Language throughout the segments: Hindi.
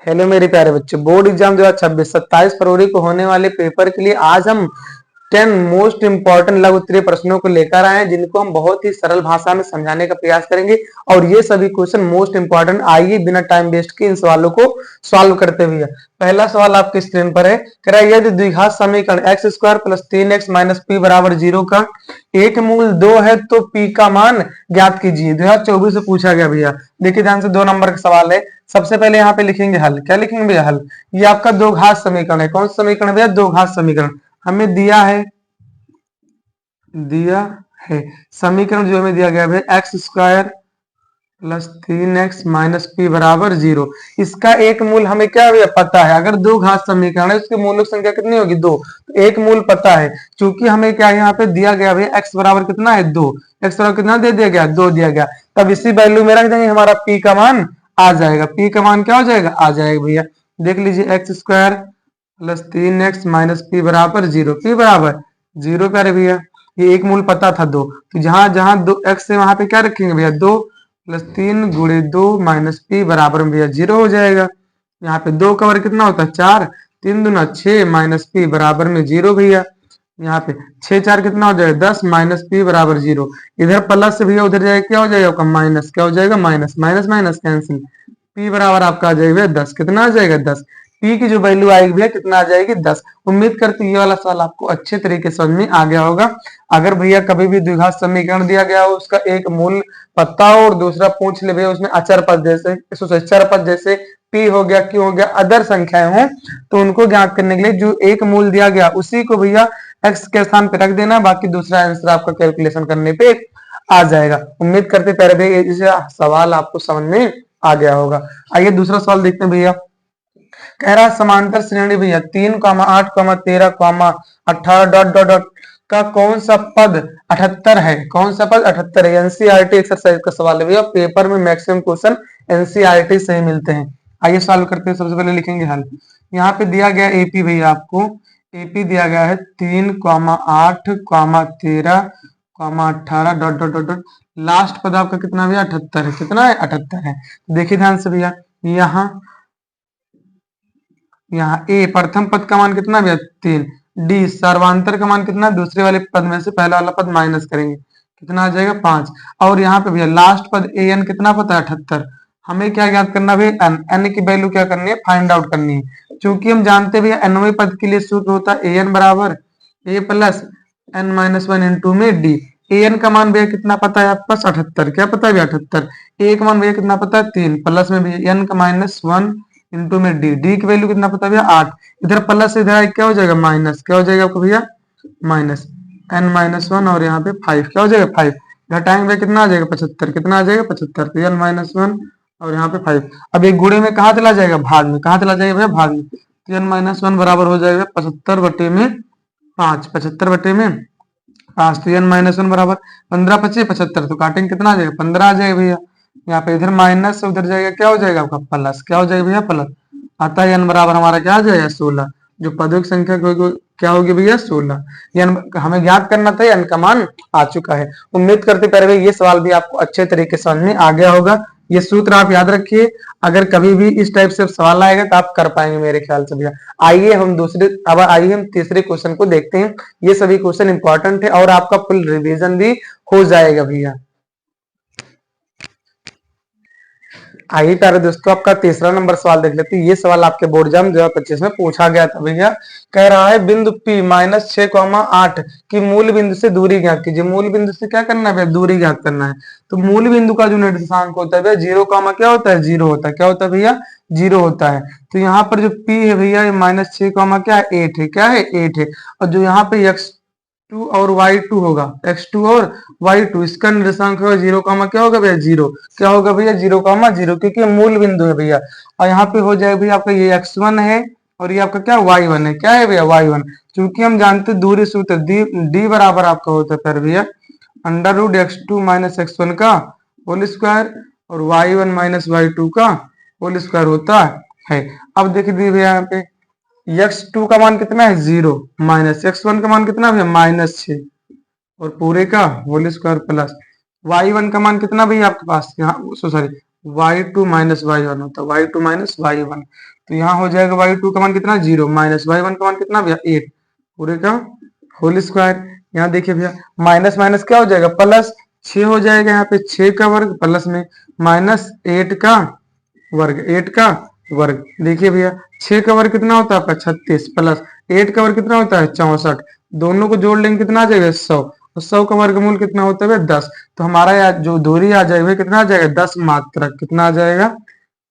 हेलो मेरे प्यारे बच्चों, बोर्ड एग्जाम 2026 27 फरवरी को होने वाले पेपर के लिए आज हम 10 मोस्ट इंपॉर्टेंट लघु उत्तरीय प्रश्नों को लेकर आए हैं, जिनको हम बहुत ही सरल भाषा में समझाने का प्रयास करेंगे। और ये सभी क्वेश्चन मोस्ट इंपॉर्टेंट, आइए बिना टाइम वेस्ट के इन सवालों को सॉल्व करते हुए। पहला सवाल आपके स्क्रीन पर है, कह रहा है यदि द्विघात समीकरण x square plus 3x minus P बराबर 0 का एक मूल 2 है तो p का मान ज्ञात कीजिए। 2024 से पूछा गया भैया। देखिए ध्यान से, 2 नंबर का सवाल है। सबसे पहले यहाँ पे लिखेंगे हल। क्या लिखेंगे भैया? हल। ये आपका दो घात समीकरण है। कौन सा समीकरण भैया? दो घात समीकरण। हमें दिया है समीकरण जो हमें दिया गया है x square plus 3x minus P बराबर 0। इसका एक मूल हमें क्या भैया? पता है। अगर दो घात समीकरण है उसके मूलों की संख्या कितनी होगी? 2। तो एक मूल पता है। चूंकि हमें क्या यहाँ पे दिया गया भैया x बराबर कितना है? 2। x बराबर कितना दे दिया गया? 2 दिया गया। तब इसी वैल्यू में रख देंगे, हमारा p का मान आ जाएगा। p का मान क्या हो जाएगा? आ जाएगा भैया। देख लीजिए, x square plus 3x minus P बराबर 0। पी बराबर 0 प्यारे भैया। ये एक मूल पता था 2, तो जहां जहां 2 x है वहां पे क्या रखेंगे भैया? 2 प्लस 3 गुणे 2 माइनस पी बराबर में भैया 0 हो जाएगा। यहाँ पे 2 का वर्ग कितना होता है? 4। 3 दूना 6 माइनस पी बराबर में 0 भैया। यहाँ पे 6 4 कितना हो जाएगा? 10 माइनस पी बराबर 0। इधर प्लस से भैया उधर जाएगा, क्या हो जाएगा आपका? माइनस। क्या हो जाएगा? Minus. Minus minus cancel. P बराबर आपका आ जाएगा 10। कितना आ जाएगा? 10। पी की जो वैल्यू आएगी भैया कितना आ जाएगी? 10। उम्मीद करते ये वाला सवाल आपको अच्छे तरीके से समझ में आ गया होगा। अगर भैया कभी भी द्विघात समीकरण दिया गया हो, उसका एक मूल पता हो और दूसरा पूछ ले भैया उसमें अचर पद जैसे चर पद जैसे पी हो गया, क्यू हो गया, अदर संख्याएं हो, तो उनको ज्ञात करने के लिए जो एक मूल दिया गया उसी को भैया एक्स के स्थान पे रख देना, बाकी दूसरा आंसर आपका कैलकुलेशन करने पे आ जाएगा। उम्मीद करते प्यारे भैया ये सवाल आपको समझ में आ गया होगा। आइए दूसरा सवाल देखते हैं भैया। कह रहा समांतर श्रेणी भैया 3, 8, 13, 18 डॉट डॉट डॉट का कौन सा पद 78 है? कौन सा पद 78 है? एनसीईआरटी एक्सरसाइज का सवाल है भैया। पेपर में मैक्सिमम क्वेश्चन एनसीईआरटी से ही मिलते हैं। आइए सॉल्व करते हैं। सबसे पहले लिखेंगे हल। यहाँ पे दिया गया एपी भैया, आपको एपी दिया गया है 3, 8, 13, 18 dot dot dot dot. Last पद आपका कितना भैया? 78 है। कितना है? 78 है। देखिए ध्यान से भैया, यहाँ ए प्रथम पद का मान कितना भैया? 3। डी सर्वांतर का मान कितना? दूसरे वाले पद में से पहला वाला पद माइनस करेंगे, कितना आ जाएगा? 5। और यहाँ पे भैया लास्ट पद ए एन कितना पता है? 78। हमें क्या ज्ञात करना भैया? एन। एन की वैल्यू क्या करनी है? फाइंड आउट करनी है। क्योंकि हम जानते हैं भैया एनवें पद के लिए सूत्र होता है ए एन बराबर ए प्लस एन माइनस 1 इंटू में डी। ए एन का मान भैया कितना पता है आपके पास? 78। क्या पता है भैया? 78। ए का मान भैया कितना पता है? 3 प्लस में भैया एन का माइनस 1 इंटू में डी। डी की वैल्यू कितना पता है भैया? 8। इधर प्लस से इधर क्या हो जाएगा? माइनस। क्या हो जाएगा आपको भैया? माइनस एन माइनस 1 और यहाँ पे 5। क्या हो जाएगा? 5। घटाएंगे भैया कितना आ जाएगा? 75। कितना आ जाएगा? 75। तो एन माइनस 1 और यहाँ पे 5। अब एक गुणे में कहाँ चला जाएगा? भाग में। कहाँ चला जाएगा भैया? भाग में। तो एन माइनस 1 बराबर हो जाएगा 75 बटे में 5। 75 बटे में 5। तो एन माइनस 1 बराबर 15 25 75। तो काटेंगे कितना आ जाएगा? 15 आ जाएगा भैया। यहाँ पे इधर माइनस से उधर जाएगा, क्या हो जाएगा आपका? प्लस। क्या हो जाएगा भैया? प्लस। अतः एन बराबर हमारा क्या आ जाएगा? 16। जो पदों की संख्या क्या होगी भैया? 16। एन हमें ज्ञात करना था, एन का मान आ चुका है। उम्मीद करते पहले ये सवाल भी आपको अच्छे तरीके से समझ में आ गया होगा। ये सूत्र आप याद रखिए, अगर कभी भी इस टाइप से सवाल आएगा तो आप कर पाएंगे मेरे ख्याल से भैया। आइए हम तीसरे क्वेश्चन को देखते हैं। ये सभी क्वेश्चन इंपॉर्टेंट है और आपका फुल रिवीजन भी हो जाएगा भैया। आइए प्यारे दोस्तों, आपका तीसरा नंबर सवाल देख लेते हैं। ये सवाल आपके बोर्ड एग्जाम 2025 में पूछा गया था भैया। कह रहा है बिंदु P माइनस 6, 8 की मूल बिंदु से दूरी ज्ञात कीजिए। मूल बिंदु से क्या करना है भैया? दूरी ज्ञात करना है। तो मूल बिंदु का जो निर्देशांक होता है भैया 0, क्या होता है? 0 होता है। क्या होता है भैया? 0 होता है। तो यहाँ पर जो P है भैया ये -6, क्या है? 8 है। क्या है? 8 है। और जो यहाँ पे x2 और y2 होगा, x2 और y2, इसका निर्देशांक होगा 0, क्या होगा भैया? 0। क्या होगा भैया? 0, 0, क्योंकि मूल बिंदु है भैया। और यहाँ पे हो जाएगा भैया आपका ये x1 है और ये आपका क्या? y1 है। क्या है भैया? y1। क्योंकि हम जानते हैं दूरी सूत्र d बराबर आपका होता है फिर भैया √x2 माइनस x1 का होल स्क्वायर और y1 माइनस y2 का होल स्क्वायर होता है। अब देखिए भैया यहाँ पे x2 का मान कितना है? 0 माइनस x1 का मान कितना है? -6 और पूरे का होल स्क्वायर प्लस y1 का मान कितना भैया आपके पास? यहाँ सॉरी y2 माइनस y1 होता है, y2 माइनस y1। तो यहाँ हो जाएगा y2 का मान कितना 0 माइनस y1 का मान कितना भैया 8 पूरे का होल स्क्वायर। यहाँ देखिए भैया माइनस माइनस क्या हो जाएगा प्लस 6 हो जाएगा, यहाँ पे 6 का वर्ग प्लस में माइनस 8 का वर्ग, 8 का वर्ग। देखिए भैया 6 का वर्ग कितना होता है आपका 36 प्लस 8 का वर्ग कितना होता है 64, दोनों को जोड़ लेंगे कितना आ जाएगा 100, तो 100 का वर्गमूल कितना होता है 10। तो हमारा जो दूरी आ जाएगा कितना आ जाएगा 10 मात्रक, कितना आ जाएगा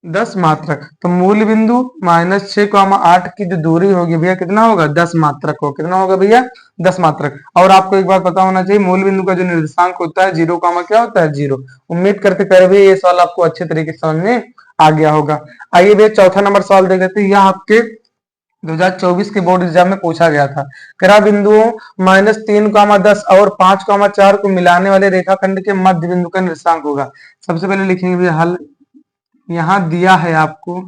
10 मात्रक। तो मूल बिंदु माइनस 6,8 की जो दूरी होगी भैया कितना होगा 10 मात्रक हो, कितना होगा भैया 10 मात्रक। और आपको एक बात पता होना चाहिए मूल बिंदु का जो निर्देशांक होता है 0, क्या होता है 0। उम्मीद करते कर भी ये सवाल आपको अच्छे तरीके से समझ में आ गया होगा। आइए भैया चौथा नंबर सवाल देख लेते हैं। यह आपके 2024 के बोर्ड एग्जाम में पूछा गया था। करा बिंदुओं -3,10 और 5,4 को मिलाने वाले रेखाखंड के मध्य बिंदु का निर्देशांक होगा। सबसे पहले लिखेंगे भैया हल। यहाँ दिया है आपको,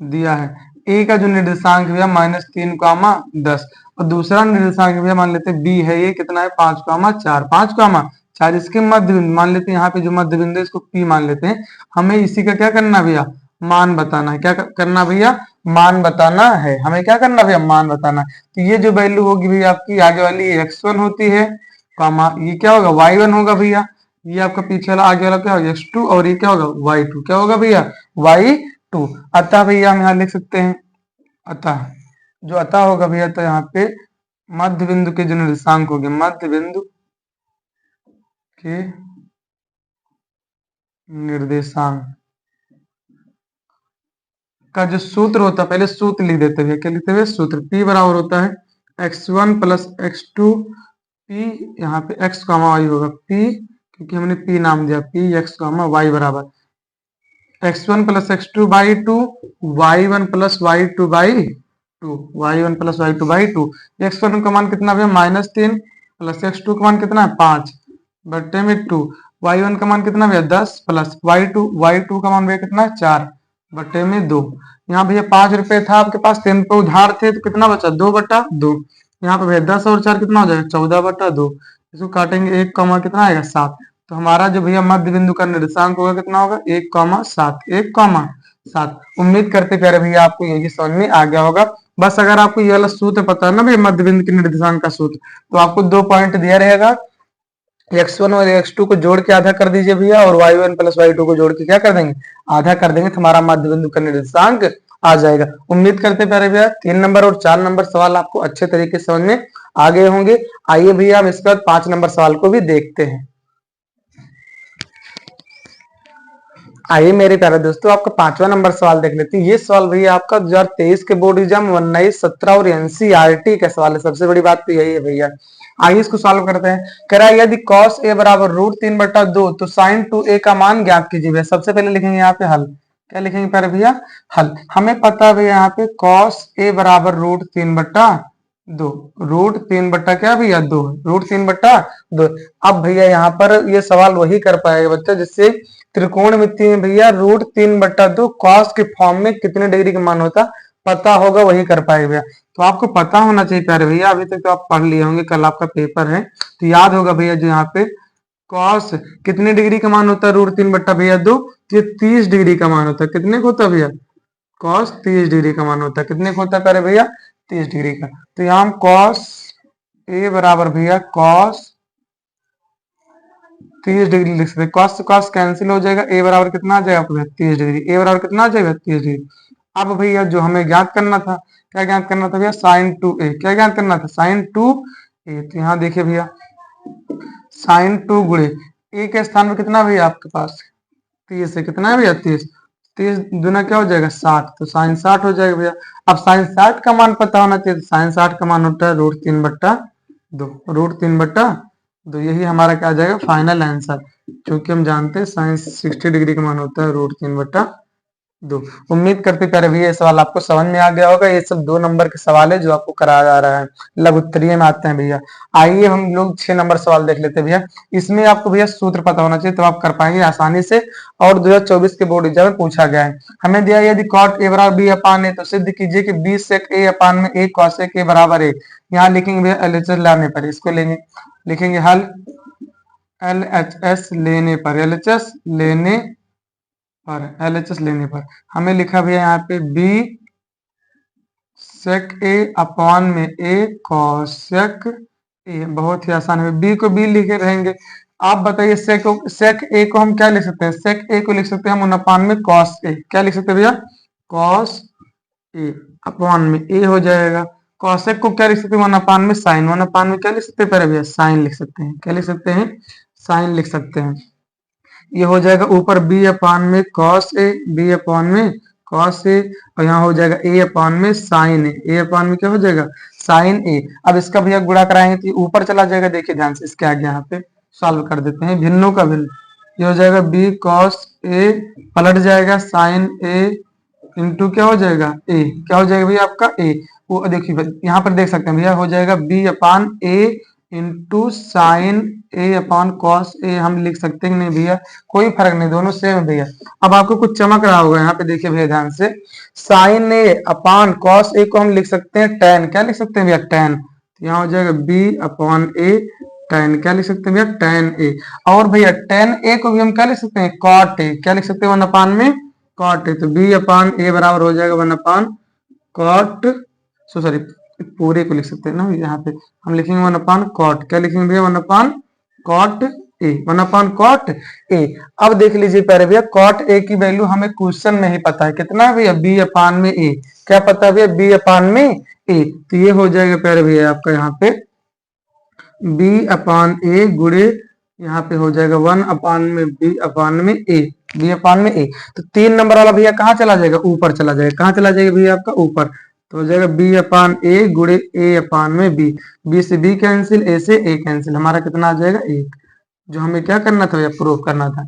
दिया है ए का जो निर्देशांक है -3,10 और दूसरा निर्देशांक भैया मान लेते हैं बी है, ये कितना है 5,4, 5,4 इसके मध्य बिंदु मान लेते हैं, यहाँ पे जो मध्य बिंदु है इसको पी मान लेते हैं। हमें इसी का क्या करना है भैया मान बताना है, क्या करना भैया मान बताना है, हमें क्या करना भैया मान बताना है। तो ये जो वैल्यू होगी भैया आपकी आगे वाली x1 होती है, ये क्या होगा y1 होगा भैया, ये आपका पीछे वाला आगे वाला क्या होगा x2 और ये क्या होगा y2, क्या होगा भैया y2। अतः भैया हम यहाँ लिख सकते हैं अतः, जो अतः होगा भैया तो यहाँ पे मध्य बिंदु के जो निर्देशांक होंगे, मध्य बिंदु के निर्देशांक का जो सूत्र होता है, पहले सूत्र लिख देते हैं, क्या लिखते हुए सूत्र P बराबर होता है x1 प्लस x2 P, यहाँ पे x कामा y होगा P, क्योंकि हमने P नाम दिया P x कामा y बराबर x1 plus x2 by 2 y1 plus y2 by 2, y1 plus y2 by 2। x1 का मान कितना भैया -3 प्लस x2 का मान कितना है 5 बट्टे में 2, y1 का मान कितना भैया 10 प्लस y2 का मान भैया कितना है 4 बट्टे में 2। यहाँ भैया 5 रुपए था आपके पास, 3 पे उधार थे तो कितना बचा 2/2। यहाँ पे भैया 10 और 4 कितना हो जाएगा 14/2, इसको काटेंगे 1 कमा कितना आएगा 7। तो हमारा जो भैया मध्य बिंदु का निर्देशांक होगा कितना होगा 1,7, 1,7। उम्मीद करते प्यारे भैया आपको ये समझ में आ गया होगा। बस अगर आपको ये वाला सूत्र पता है ना भैया मध्य बिंदु के निर्देशांक का सूत्र, तो आपको 2 पॉइंट दिया रहेगा, x1 और x2 को जोड़ के आधा कर दीजिए भैया और y1 प्लस y2 को जोड़ के क्या कर देंगे आधा कर देंगे, तो हमारा मध्य बिंदु का निर्देशांक आ जाएगा। उम्मीद करते प्यारे भैया 3 नंबर और 4 नंबर सवाल आपको अच्छे तरीके से समझ में आ गए होंगे। आइए भैया हम इसके बाद 5 नंबर सवाल को भी देखते हैं। आइए मेरे प्यारे दोस्तों आपका 5वां नंबर सवाल देख लेते हैं। ये सवाल भैया आपका 2023 के बोर्ड एग्जाम 19, 17 और एनसीईआरटी का सवाल है। सबसे बड़ी बात तो यही है भैया। आइए इसको सॉल्व करते हैं। कह रहा है यदि cos a बराबर √3/2 तो sin 2a का मान ज्ञात कीजिए भैया। सबसे पहले लिखेंगे यहाँ पे हल, क्या लिखेंगे प्यारे भैया हल। हमें पता है भैया यहाँ पे cos a बराबर √3/2, √3 बट्टा क्या भैया 2, √3/2। अब भैया यहाँ पर ये सवाल वही कर पाएगा बच्चा जिससे त्रिकोणमिति में भैया √3/2 कॉस के फॉर्म में कितने डिग्री का मान होता पता होगा वही कर पाएगा भैया। तो आपको पता होना चाहिए प्यारे भैया, अभी तक तो आप पढ़ लिए होंगे, कल आपका पेपर है तो याद होगा भैया जो यहाँ पे कॉस कितने डिग्री का मान होता है √3/2 भैया 2, तो ये 30 डिग्री का मान होता है। कितने का होता है भैया कॉस 30 डिग्री का मान होता है। कितने का होता है प्यारे भैया 30 डिग्री का। तो यहाँ हम कॉस ए बराबर भैया कॉस 30 डिग्री लिख सकते हैं, कॉस से कॉस कैंसिल हो जाएगा, ए बराबर कितना आ जाएगा आपको 30 डिग्री, ए बराबर कितना आ जाएगा 30 डिग्री। अब भैया जो हमें ज्ञात करना था, क्या ज्ञात करना था भैया sin 2a, क्या ज्ञात करना था sin 2a। तो यहाँ देखिए भैया sin 2 गुणे a के स्थान में कितना भैया आपके पास 30 है, कितना है भैया 30, 30 दुना क्या हो जाएगा 60, तो sin 60 हो जाएगा भैया। अब sin 60 का मान पता होना चाहिए, तो sin 60 का मान होता है √3/2, √3/2। यही हमारा क्या आ जाएगा फाइनल आंसर, क्योंकि हम जानते हैं sin 60 डिग्री का मान होता है √3/2। उम्मीद करते प्यारे भैया ये सवाल आपको समझ में आ गया होगा। ये सब 2 नंबर के सवाल है जो आपको कराया जा रहा है, लघु उत्तरीय में आते हैं भैया। आइए हम लोग 6 नंबर सवाल देख लेते हैं भैया। इसमें आपको भैया सूत्र पता होना चाहिए तो आप कर पाएंगे आसानी से, और 2024 के बोर्ड एग्जाम में पूछा गया है। हमें दिया यदि cot a बराबर b अपान a, तो सिद्ध कीजिए कि b sec a अपान में a cos a बराबर a। यहाँ लिखेंगे भैया LHS लाने पर, इसको लेंगे लिखेंगे हल LHS लेने पर, LHS लेने पर LHS लेने पर हमें लिखा भैया यहाँ पे बी सेक ए अपॉन में ए कॉसेक ए, बहुत ही आसान है। बी को बी लिखे रहेंगे। आप बताइए सेक ए को हम क्या लिख सकते हैं? सेक ए को लिख सकते हैं हम 1/, में कॉस ए, क्या लिख सकते हैं भैया? कॉस ए अपॉन में ए हो जाएगा। कॉसेक को क्या लिख सकते हैं? 1/, में साइन, 1/, में क्या लिख सकते हैं पहले भैया? साइन लिख सकते हैं। क्या लिख सकते हैं? साइन लिख सकते हैं। ये हो जाएगा ऊपर बी अपान में कॉस ए, बी अपान में कॉस ए, और यहाँ हो जाएगा ए अपान में साइन ए अपान में क्या हो जाएगा? साइन ए। अब इसका भैया गुणा कराएंगे तो ऊपर चला जाएगा। देखिए ध्यान से, इसके आगे यहाँ पे सॉल्व कर देते हैं। भिन्नों का भिन्न, ये हो जाएगा बी कॉस ए, पलट जाएगा साइन ए इंटू क्या हो जाएगा? ए। क्या हो जाएगा भैया आपका? ए। वो देखिए यहाँ पर देख सकते हैं भैया, हो जाएगा B upon A into sine A upon cos A. हम लिख सकते हैं कि नहीं भैया? कोई फर्क नहीं, दोनों सेम है भैया। अब आपको कुछ चमक रहा होगा यहाँ पे, देखिए भैया ध्यान से, sign A upon cos A को हम लिख सकते हैं टेन। क्या लिख सकते हैं भैया? टेन। तो यहाँ हो जाएगा बी अपॉन ए टेन। क्या लिख सकते हैं भैया? टेन ए। और भैया टेन ए को भी हम क्या लिख सकते हैं? Cot A. क्या लिख सकते हैं? 1/, में कॉट ए। तो बी अपान ए बराबर हो जाएगा 1/, कॉट, सॉरी पूरे को लिख सकते हैं ना यहाँ पे, हम लिखेंगे 1/, कॉट। क्या लिखेंगे भैया? 1/, कॉट ए, 1/, कॉट ए। अब देख लीजिए पहले भैया, कॉट ए की वैल्यू हमें क्वेश्चन में ही पता है, कितना है भैया? बी अपान में ए। क्या पता है भैया? बी अपान में ए। तो ये हो जाएगा पहले भैया आपका यहाँ पे बी अपान ए गुड़े, यहाँ पे हो जाएगा 1/, में बी अपान में ए, बी अपान में ए। तो 3 नंबर वाला भैया कहाँ चला जाएगा? ऊपर चला जाएगा। कहाँ चला जाएगा भैया आपका? ऊपर। तो हो जाएगा बी अपान ए गुड़े ए अपान में बी, बी से बी कैंसिल, ए से ए कैंसिल, हमारा कितना आ जाएगा? 1। जो हमें क्या करना था भैया? प्रूफ करना था।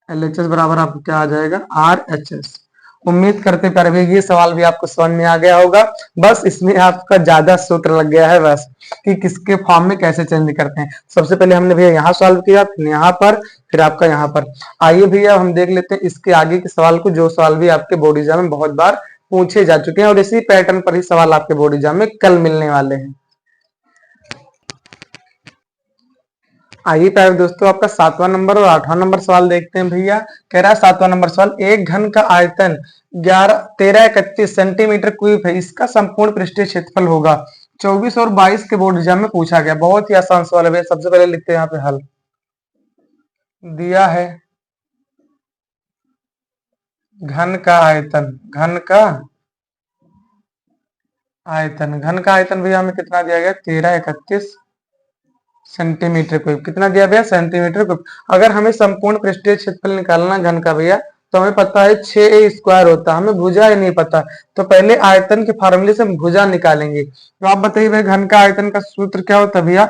LHS बराबर आपको क्या आ जाएगा? RHS। उम्मीद करते पर भी ये सवाल भी आपको समझ में आ गया होगा। बस इसमें आपका ज्यादा सूत्र लग गया है बस, कि किसके फॉर्म में कैसे चेंज करते हैं। सबसे पहले हमने भैया यहाँ सॉल्व किया, फिर यहाँ पर, फिर आपका यहाँ पर। आइए भैया हम देख लेते हैं इसके आगे के सवाल को, जो सवाल भी आपके बोर्ड एग्जाम में बहुत बार पूछे जा चुके हैं, और इसी पैटर्न पर ही सवाल आपके बोर्ड एग्जाम में कल मिलने वाले हैं। आइए प्यारे दोस्तों, आपका 7वां नंबर और 8वां नंबर सवाल देखते हैं भैया। कह रहा है 7वां नंबर सवाल, एक घन का आयतन 1331 सेंटीमीटर क्यूब है, इसका संपूर्ण पृष्ठीय क्षेत्रफल होगा। 24 और 22 के बोर्ड एग्जाम में पूछा गया। बहुत ही आसान सवाल है भैया। सबसे पहले लिखते हैं यहाँ पे हल। दिया है घन का आयतन, घन का आयतन, घन का आयतन भैया हमें कितना दिया गया? 1331 सेंटीमीटर क्यूब। कितना दिया भैया? Centimetre cube. अगर हमें संपूर्ण पृष्ठीय क्षेत्रफल निकालना घन का भैया, तो हमें पता है 6a² होता है, हमें भुजा ही नहीं पता। तो पहले आयतन के फार्मूले से हम भुजा निकालेंगे। तो आप बताइए भाई, घन का आयतन का सूत्र क्या होता है भैया?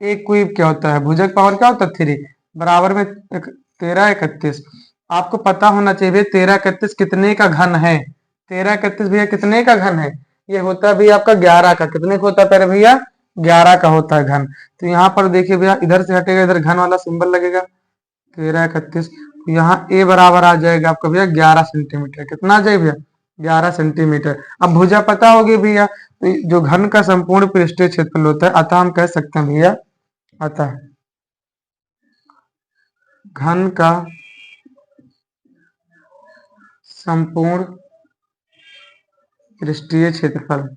ए क्यूब क्या होता है? भुजा का पावर क्या होता है? 3 बराबर में 1331। आपको पता होना चाहिए भैया 1331 कितने का घन है? 1331 भैया कितने का घन है? ये होता है भैया आपका 11 का। कितने का होता है पहले भैया? 11 का होता है घन। तो यहाँ पर देखिए भैया, इधर से हटेगा, इधर घन वाला सिंबल लगेगा, 1331। यहाँ ए बराबर आ जाएगा आपका भैया 11 सेंटीमीटर। कितना आ जाएगा भैया? 11 सेंटीमीटर। अब भुजा पता होगी भैया, तो जो घन का संपूर्ण पृष्ठीय क्षेत्रफल होता है, अतः हम कह सकते हैं भैया, अतः घन का संपूर्ण पृष्ठीय क्षेत्रफल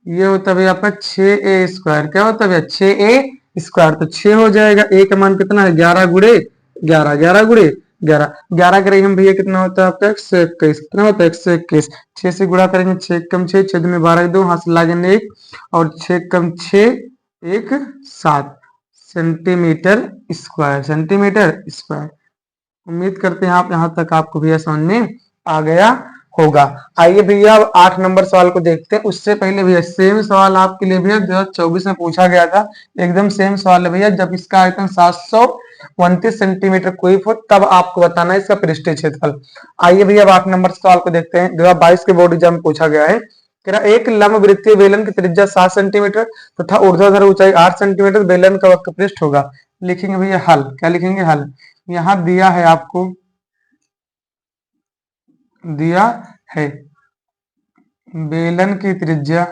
ये होता है भैया आपका 6a²। क्या होता है भैया? 6a²। तो 6 हो जाएगा, a का मान कितना है? 11 गुड़े 11, 11 गुड़े 11, 11 करेंगे हम भैया, कितना होता है आपका? 121। कितना होता है? 121। 6 से गुणा करेंगे, 6 कम 6, 6 में 12, 2 हाथ से लागेंगे 1, और 6 कम 6 1 7 सेंटीमीटर स्क्वायर, सेंटीमीटर स्क्वायर। उम्मीद करते हैं आप यहाँ तक आपको भैया समझ में आ गया होगा। आइए भैया अब 8 नंबर सवाल को देखते हैं। उससे पहले भैया सेम सवाल आपके लिए भैया 2024 में पूछा गया था, एकदम सेम सवाल है भैया। जब इसका आयतन 729 सेंटीमीटर क्यूब हो, तब आपको बताना है इसका पृष्ठीय क्षेत्रफल। आइए भैया अब 8 नंबर सवाल को देखते हैं। 2022 के बोर्ड एग्जाम में पूछा गया है। एक लंब वृत्तीय बेलन की त्रिज्या 7 सेंटीमीटर तथा ऊर्ध्वाधर ऊंचाई 8 सेंटीमीटर, बेलन का वक्रपृष्ठ होगा। लिखेंगे भैया हल। क्या लिखेंगे? हल। यहाँ दिया है आपको, दिया है बेलन की त्रिज्या,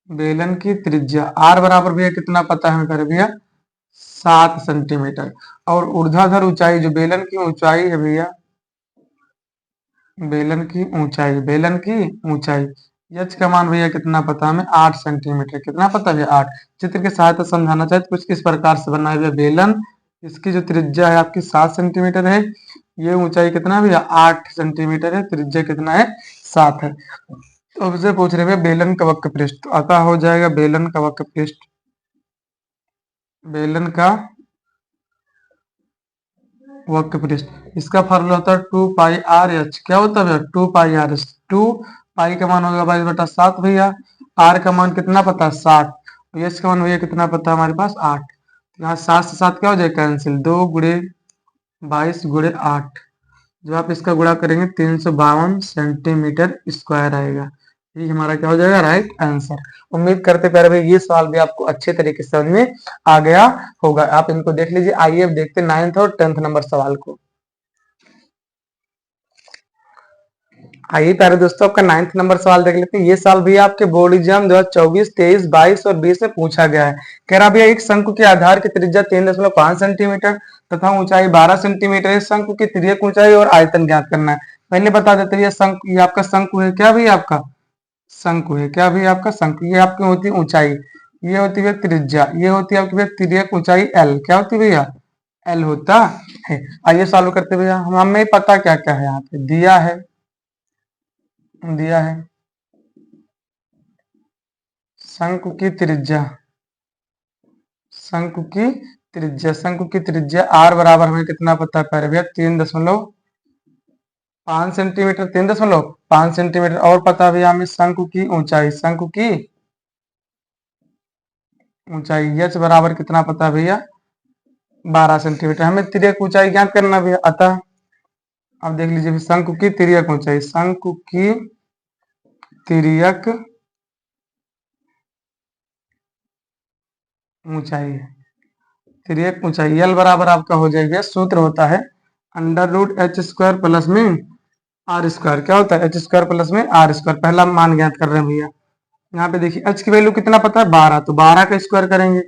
बेलन की त्रिज्या r बराबर भैया कितना पता है हमें भैया? 7 सेंटीमीटर। और ऊर्ध्वाधर ऊंचाई, जो बेलन की ऊंचाई है भैया, बेलन की ऊंचाई एच का मान भैया कितना पता हमें, 8 सेंटीमीटर। कितना पता है, 8। चित्र के सहायता से समझाना चाहे तो कुछ इस प्रकार से बना है बेलन। इसकी जो त्रिज्या है आपकी 7 सेंटीमीटर है, ये ऊंचाई कितना है भैया, 8 सेंटीमीटर है, त्रिज्या कितना है, 7 है। तो हमसे पूछ रहे हैं बेलन का वक्र पृष्ठ, तो अतः हो जाएगा बेलन का वक्र पृष्ठ, बेलन का वक्र पृष्ठ। इसका फॉर्मूला होता है 2 पाई आर एच। क्या होता है भैया, 2 पाई आर एच। 2 पाई का मान होगा 22/7 भैया, आर का मान कितना पता है, 60, एच का मान भैया कितना पता है हमारे पास, 8। यहाँ 7 से 7 क्या हो जाएगा, कैंसिल, 2 गुणे 22 गुणे 8, जब आप इसका गुणा करेंगे 352 सेंटीमीटर स्क्वायर आएगा। ये हमारा क्या हो जाएगा, राइट आंसर। उम्मीद करते प्यारे भाई ये सवाल भी आपको अच्छे तरीके से समझ में आ गया होगा। आप इनको देख लीजिए। आइए अब देखते हैं 9th और 10th नंबर सवाल को। आइए प्यारे दोस्तों, आपका 9th नंबर सवाल देख लेते हैं। ये सवाल भी आपके बोर्ड एग्जाम 2024, 23, 22 और 20 में पूछा गया है। कह रहा भैया एक शंकु के आधार की त्रिज्या 3.5 सेंटीमीटर तथा ऊंचाई 12 सेंटीमीटर है। शंकु की तिर्यक ऊंचाई और आयतन ज्ञात करना है। पहले बता देते हैं, शंकु, ये आपका शंकु है, क्या भैया आपका शंकु है, क्या भैया आपका शंकु। ये आपकी होती है ऊंचाई, ये होती है त्रिज्या, ये होती है आपकी भैया तिर्यक ऊंचाई एल। क्या होती है भैया, एल होता है। आइए सॉल्व करते भैया। हमें पता क्या क्या है, यहाँ पे दिया है शंकु की त्रिज्या, शंकु की त्रिज्या आर बराबर हमें कितना पता है प्यारे भैया, 3.5 सेंटीमीटर, 3.5 सेंटीमीटर। और पता भैया हमें शंकु की ऊंचाई एच बराबर कितना पता है भैया, 12 सेंटीमीटर। हमें तिर्यक ऊंचाई ज्ञात करना भैया। अतः अब देख लीजिए शंकु की तिर्यक ऊंचाई, शंकु की तिर्यक ऊंचाई, तिर्यक ऊंचाई एल बराबर आपका हो जाएगा, सूत्र होता है √h² प्लस में आर स्क्वायर। क्या होता है, एच स्क्वायर प्लस में आर स्क्वायर। पहला मान ज्ञात कर रहे हैं भैया। यहाँ पे देखिए h की वैल्यू कितना पता है, 12, तो 12 का स्क्वायर करेंगे,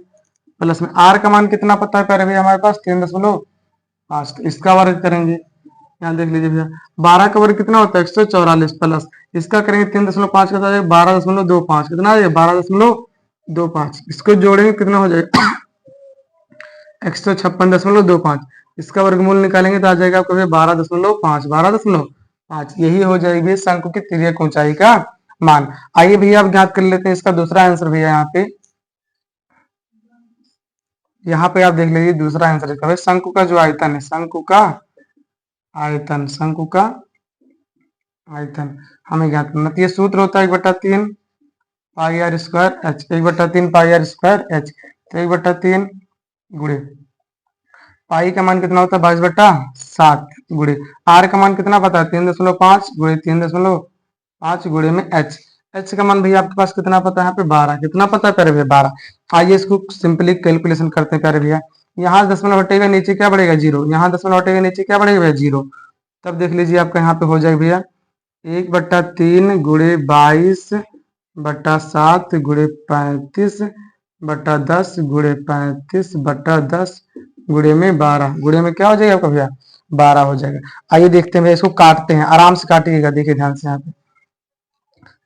प्लस में आर का मान कितना पता है प्यारे भैया हमारे पास, 3.5, तो इसका वर्ग करेंगे। यहाँ देख लीजिए भैया 12 का वर्ग कितना होता है, 144, प्लस इसका करेंगे 3.5 का 12.25, कितना है 12.25। इसको जोड़ेंगे कितना हो जाएगा 156.25। इसका वर्गमूल निकालेंगे तो आ जाएगा आपको 12.5, यही हो जाएगी शंकु की तिर्यक ऊंचाई का मान। आइए भैया अब ज्ञात कर लेते हैं इसका दूसरा आंसर भैया। यहाँ पे आप देख लीजिए दूसरा आंसर इसका, शंकु का जो आयतन है, शंकु का आयतन हमें ज्ञात करना। तो ये सूत्र होता है 1/3 pi R square H, 1/3 pi R square H. तो 1/3 गुणे पाई का मान कितना होता है, 22/7 गुणे आर का मान कितना पता है, 3.5 गुणे 3.5 गुणे में एच। एच का मान भैया आपके पास कितना पता है, यहाँ पे 12, कितना पता है प्यारे भैया, 12। आइए इसको सिंपली कैलकुलेशन करते हैं प्यारे भैया। यहाँ दशमलव हटेगा, नीचे क्या बढ़ेगा, 0। यहाँ दशमलव हटेगा, नीचे क्या बढ़ेगा भैया, 0। तब देख लीजिए आपका यहाँ पे हो जाएगा भैया 1/3 गुणे 22/7 गुणे 35/10 गुणे 35/10 गुणे में 12 गुणे में क्या हो जाएगा आपका भैया, 12 हो जाएगा। आइए देखते हैं भैया, इसको काटते हैं, आराम से काटिएगा, देखिए ध्यान से। यहाँ पे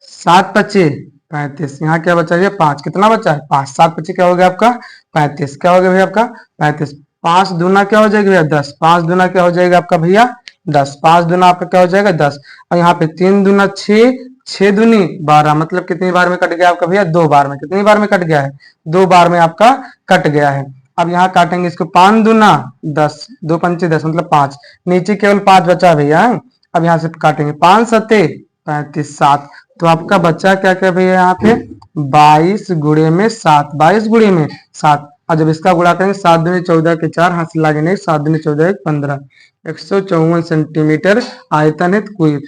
7×5 35, यहाँ क्या बचा भैया 5, कितना बचा है 5, 7×5 क्या हो गया आपका 35, क्या हो गया भैया आपका 35। 5 दूना क्या हो जाएगा भैया 10, 5 दूना क्या हो जाएगा आपका भैया 10, 5 दूना आपका क्या हो जाएगा 10। और यहाँ पे 3 दूना 6, 6 दूनी 12, मतलब कितनी बार में कट गया आपका भैया, 2 बार में। कितनी बार में कट गया है, 2 बार में आपका कट गया है। अब यहाँ काटेंगे इसको, 5 दूना 10, 2 पंचे 10, मतलब 5, नीचे केवल 5 बचा भैया। अब यहाँ से काटेंगे 5 सत्ते 35, 7, तो आपका बच्चा क्या क्या भैया यहाँ पे 22 गुणे में 7, 22 गुणे में 7। और जब इसका गुणा करेंगे 7 दूनी 14 के 4, हाथ से लागे नहीं, 7 दूनी 14 15, 154 सेंटीमीटर आयतन है कुल।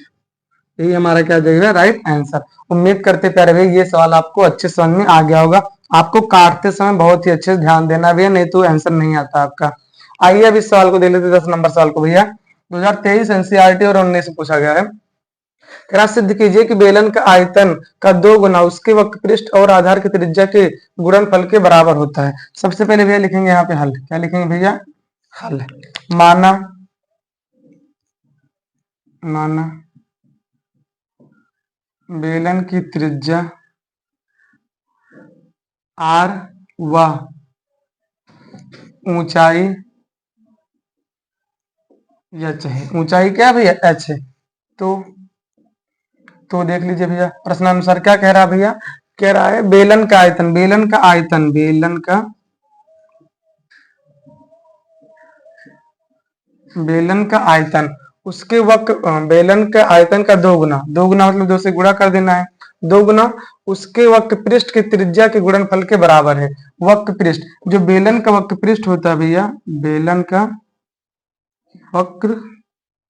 यही हमारा क्या जाएगा, राइट आंसर। उम्मीद करते प्यारे भैया ये सवाल आपको अच्छे समझ में आ गया होगा। आपको काटते समय बहुत ही अच्छे से ध्यान देना भैया, नहीं तो आंसर नहीं आता आपका। आइए अब इस सवाल को देख लेते 10 नंबर सवाल को भैया। 2023 एनसीईआरटी और 19 से पूछा गया है। कह रहा सिद्ध कीजिए कि बेलन का आयतन का 2 गुना उसके वक्र पृष्ठ और आधार की त्रिज्या के गुणनफल के बराबर होता है। सबसे पहले भैया लिखेंगे यहाँ पे हल। क्या लिखेंगे भैया? हल। माना माना बेलन की त्रिज्या r व ऊंचाई h है। ऊंचाई क्या है भैया? h है। तो देख लीजिए भैया, प्रश्नानुसार क्या कह रहा है भैया? कह रहा है बेलन का आयतन, बेलन का आयतन उसके वक्र बेलन का आयतन का 2 गुना, 2 गुना मतलब 2 से गुणा कर देना है, 2 गुना उसके वक्र पृष्ठ की त्रिज्या के गुणनफल के बराबर है। वक्र पृष्ठ, जो बेलन का वक्र पृष्ठ होता है भैया, बेलन का वक्र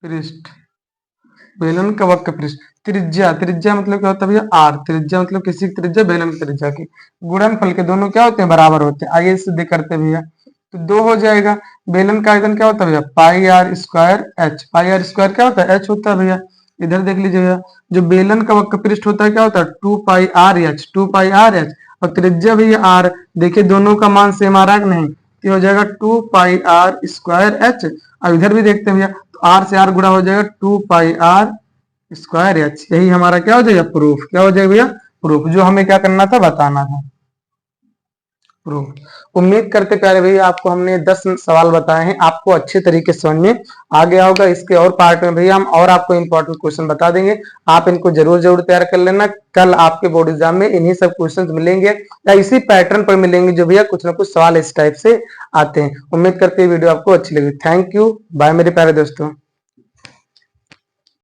पृष्ठ, बेलन का वक्र पृष्ठ, त्रिज्या, त्रिज्या मतलब क्या होता है भैया? आर। त्रिज्या मतलब किसी की त्रिज्या, बेलन की त्रिज्या की गुणनफल के दोनों क्या होते हैं? बराबर होते हैं। आइए सिद्ध करते हैं भैया। तो 2 हो जाएगा। बेलन का आयतन क्या होता है भैया? Pi R square H. Pi R square क्या होता है? एच होता है भैया। इधर देख लीजिए भैया, जो बेलन का वक्र पृष्ठ होता है क्या होता है? 2 पाई आर एच, 2 पाई आर एच, और त्रिज्या भैया आर। देखिए दोनों का मान सेम आ रहा है कि नहीं? तो हो जाएगा 2 पाई आर स्क्वायर एच। अब इधर भी देखते हैं भैया, तो आर से आर गुणा हो जाएगा 2 पाई आर स्क्वायर एच। यही हमारा क्या हो जाएगा? प्रूफ। क्या हो जाएगा भैया? प्रूफ। जो हमें क्या करना था? बताना था। प्रूफ। उम्मीद करते प्यारे भैया आपको हमने 10 सवाल बताए हैं, आपको अच्छे तरीके से समझ में आ गया होगा। इसके और पार्ट में भैया हम और आपको इंपॉर्टेंट क्वेश्चन बता देंगे, आप इनको जरूर तैयार कर लेना। कल आपके बोर्ड एग्जाम में इन्हीं सब क्वेश्चन मिलेंगे या इसी पैटर्न पर मिलेंगे, जो भैया कुछ ना कुछ सवाल इस टाइप से आते हैं। उम्मीद करते हैं वीडियो आपको अच्छी लगी। थैंक यू, बाय मेरे प्यारे दोस्तों।